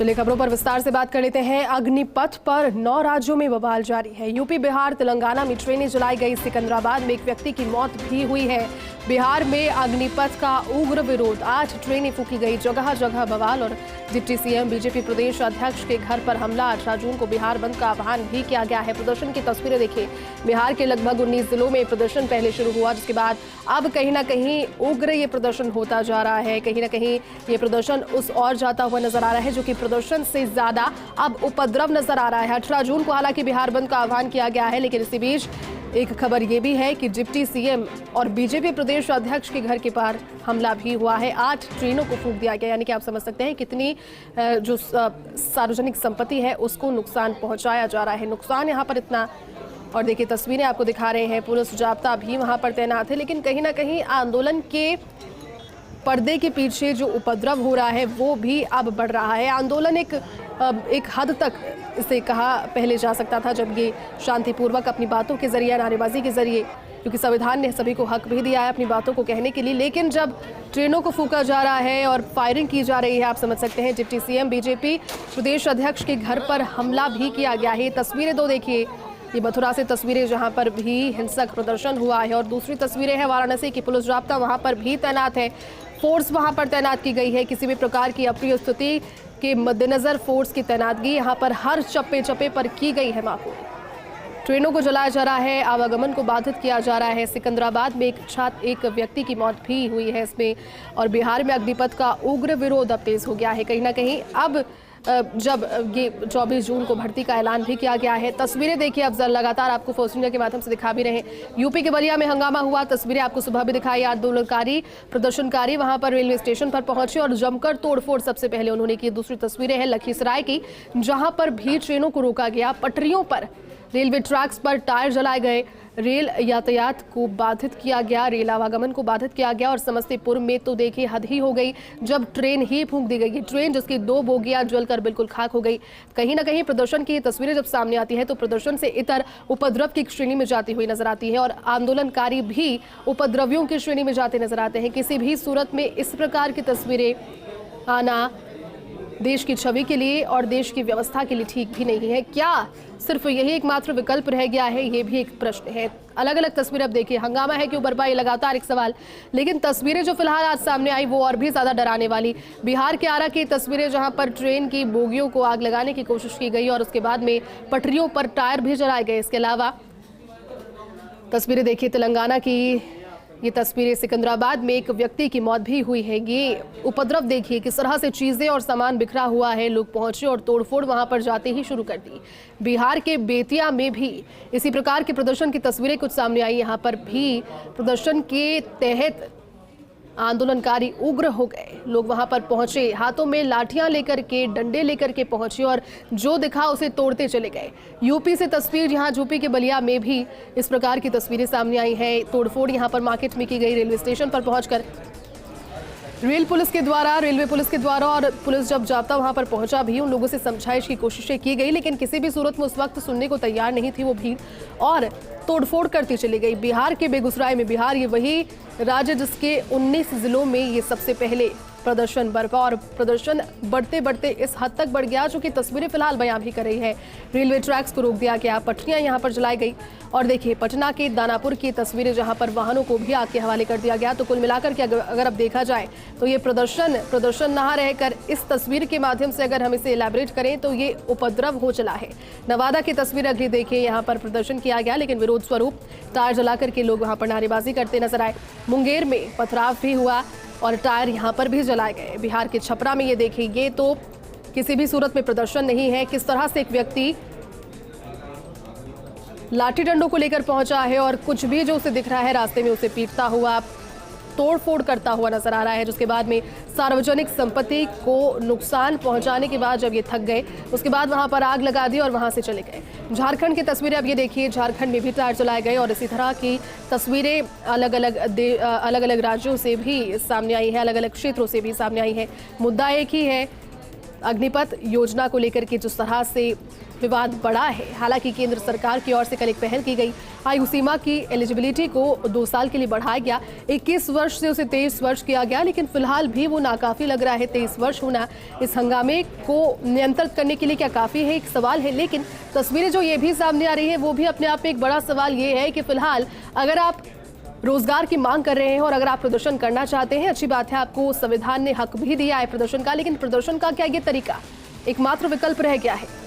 चलिए खबरों पर विस्तार से बात कर लेते हैं। अग्निपथ पर 9 राज्यों में बवाल जारी है। यूपी, बिहार, तेलंगाना में ट्रेनें जलाई गई। सिकंदराबाद में एक व्यक्ति की मौत भी हुई है। बिहार में अग्निपथ का उग्र विरोध, 8 ट्रेनें फूकी गई। जगह जगह बवाल और डिप्टी सीएम बीजेपी प्रदेश अध्यक्ष के घर पर हमला। 18 जून को बिहार बंद का आह्वान भी किया गया है। प्रदर्शन की तस्वीरें देखिए। बिहार के लगभग 19 जिलों में प्रदर्शन पहले शुरू हुआ, जिसके बाद अब कहीं ना कहीं उग्र ये प्रदर्शन होता जा रहा है। कहीं ना कहीं ये प्रदर्शन उस ओर जाता हुआ नजर आ रहा है, जो कि प्रदर्शन से ज्यादा अब उपद्रव नजर आ रहा है। 18 जून को हालांकि बिहार बंद का आह्वान किया गया है, लेकिन इसी बीच एक खबर ये भी है कि डिप्टी सीएम और बीजेपी प्रदेश अध्यक्ष के घर के पार हमला भी हुआ है। 8 ट्रेनों को फूंक दिया गया, यानी कि आप समझ सकते हैं कितनी जो सार्वजनिक संपत्ति है उसको नुकसान पहुंचाया जा रहा है। नुकसान यहाँ पर इतना, और देखिए तस्वीरें आपको दिखा रहे हैं। पुलिस जाब्ता भी वहां पर तैनात है, लेकिन कहीं ना कहीं आंदोलन के पर्दे के पीछे जो उपद्रव हो रहा है वो भी अब बढ़ रहा है। आंदोलन एक हद तक इसे कहा पहले जा सकता था, जब ये शांतिपूर्वक अपनी बातों के जरिए, नारेबाजी के जरिए, क्योंकि संविधान ने सभी को हक भी दिया है अपनी बातों को कहने के लिए, लेकिन जब ट्रेनों को फूका जा रहा है और फायरिंग की जा रही है, आप समझ सकते हैं। डिप्टी सीएम बीजेपी प्रदेश अध्यक्ष के घर पर हमला भी किया गया है। तस्वीरें दो देखिए, ये मथुरा से तस्वीरें जहां पर भी हिंसक प्रदर्शन हुआ है, और दूसरी तस्वीरें हैं वाराणसी की। पुलिस जाब्ता वहां पर भी तैनात है, फोर्स वहां पर तैनात की गई है। किसी भी प्रकार की अप्रिय स्थिति के मद्देनजर फोर्स की तैनातगी यहां पर हर चप्पे चप्पे पर की गई है। माकूल ट्रेनों को जलाया जा रहा है, आवागमन को बाधित किया जा रहा है। सिकंदराबाद में एक व्यक्ति की मौत भी हुई है इसमें, और बिहार में अग्निपथ का उग्र विरोध अब तेज हो गया है। कहीं ना कहीं अब जब ये 24 जून को भर्ती का ऐलान भी किया गया है। तस्वीरें देखिए, अब लगातार आपको फोर्स इंडिया के माध्यम से दिखा भी रहे हैं। यूपी के बलिया में हंगामा हुआ, तस्वीरें आपको सुबह भी दिखाई। आंदोलनकारी प्रदर्शनकारी वहां पर रेलवे स्टेशन पर पहुंचे और जमकर तोड़फोड़ सबसे पहले उन्होंने की। दूसरी तस्वीरें हैं लखीसराय की, जहां पर भी ट्रेनों को रोका गया। पटरियों पर, रेलवे ट्रैक्स पर टायर जलाए गए, रेल यातायात को बाधित किया गया, रेल आवागमन को बाधित किया गया। और समस्तीपुर में तो देखिए हद ही हो गई, जब ट्रेन ही फूंक दी गई। ट्रेन जिसकी 2 बोगियां जलकर बिल्कुल खाक हो गई। कहीं ना कहीं प्रदर्शन की तस्वीरें जब सामने आती है तो प्रदर्शन से इतर उपद्रव की श्रेणी में जाती हुई नजर आती है, और आंदोलनकारी भी उपद्रवियों की श्रेणी में जाते नजर आते हैं। किसी भी सूरत में इस प्रकार की तस्वीरें आना देश की छवि के लिए और देश की व्यवस्था के लिए ठीक भी नहीं है। क्या सिर्फ यही एकमात्र विकल्प रह गया है, ये भी एक प्रश्न है। अलग अलग तस्वीरें अब देखिए, हंगामा है कि उबर पाई, लगातार एक सवाल, लेकिन तस्वीरें जो फिलहाल आज सामने आई वो और भी ज्यादा डराने वाली। बिहार के आरा की तस्वीरें, जहां पर ट्रेन की बोगियों को आग लगाने की कोशिश की गई और उसके बाद में पटरियों पर टायर भी जलाए गए। इसके अलावा तस्वीरें देखिए तेलंगाना की, ये तस्वीरें सिकंदराबाद में एक व्यक्ति की मौत भी हुई है। ये उपद्रव देखिए, किस तरह से चीजें और सामान बिखरा हुआ है। लोग पहुंचे और तोड़फोड़ वहां पर जाते ही शुरू कर दी। बिहार के बेतिया में भी इसी प्रकार के प्रदर्शन की तस्वीरें कुछ सामने आई। यहां पर भी प्रदर्शन के तहत आंदोलनकारी उग्र हो गए। लोग वहां पर पहुंचे, हाथों में लाठियां लेकर के, डंडे लेकर के पहुंचे और जो दिखा उसे तोड़ते चले गए। यूपी से तस्वीर, यहाँ यूपी के बलिया में भी इस प्रकार की तस्वीरें सामने आई हैं। तोड़फोड़ यहाँ पर मार्केट में की गई, रेलवे स्टेशन पर पहुंचकर रेलवे पुलिस के द्वारा और पुलिस जब जाब्ता वहां पर पहुंचा भी, उन लोगों से समझाइश की कोशिशें की गई, लेकिन किसी भी सूरत में उस वक्त सुनने को तैयार नहीं थी वो भीड़, और तोड़फोड़ करती चली गई। बिहार के बेगूसराय में, बिहार ये वही राज्य जिसके 19 जिलों में ये सबसे पहले प्रदर्शन बरपा, और प्रदर्शन बढ़ते बढ़ते इस हद तक बढ़ गया जो कि तस्वीरें फिलहाल बयां भी कर रही है। रेलवे ट्रैक्स को रोक दिया गया, पटरियां यहां पर जलाई गई, और देखिए पटना के दानापुर की तस्वीरें, जहां पर वाहनों को भी आग के हवाले कर दिया गया। तो कुल मिलाकर के अगर अब देखा जाए तो ये प्रदर्शन ना रहकर इस तस्वीर के माध्यम से अगर हम इसे इलैबोरेट करें तो ये उपद्रव हो चला है। नवादा की तस्वीर अगली देखिए, यहाँ पर प्रदर्शन किया गया, लेकिन विरोध स्वरूप टायर जलाकर के लोग वहां पर नारेबाजी करते नजर आए। मुंगेर में पथराव भी हुआ और टायर यहां पर भी जलाए गए। बिहार के छपरा में ये देखिए, ये तो किसी भी सूरत में प्रदर्शन नहीं है। किस तरह से एक व्यक्ति लाठी डंडों को लेकर पहुंचा है और कुछ भी जो उसे दिख रहा है रास्ते में उसे पीटता हुआ, तोड़फोड़ करता हुआ नजर आ रहा है। जिसके बाद में सार्वजनिक संपत्ति को नुकसान पहुंचाने के बाद जब ये थक गए, उसके बाद वहां पर आग लगा दी और वहां से चले गए। झारखंड की तस्वीरें अब ये देखिए, झारखंड में भी टायर जलाए गए, और इसी तरह की तस्वीरें अलग अलग राज्यों से भी सामने आई है, अलग अलग क्षेत्रों से भी सामने आई है। मुद्दा एक ही है, अग्निपथ योजना को लेकर के जिस तरह से विवाद बढ़ा है, हालांकि केंद्र सरकार की ओर से कल एक पहल की गई। आयु सीमा की एलिजिबिलिटी को 2 साल के लिए बढ़ाया गया, 21 वर्ष से उसे 23 वर्ष किया गया, लेकिन फिलहाल भी वो नाकाफी लग रहा है। 23 वर्ष होना इस हंगामे को नियंत्रित करने के लिए क्या काफी है, एक सवाल है। लेकिन तस्वीरें जो ये भी सामने आ रही है वो भी अपने आप में एक बड़ा सवाल ये है कि फिलहाल अगर आप रोजगार की मांग कर रहे हैं और अगर आप प्रदर्शन करना चाहते हैं, अच्छी बात है, आपको संविधान ने हक भी दिया है प्रदर्शन का, लेकिन प्रदर्शन का क्या ये तरीका एकमात्र विकल्प रह गया है?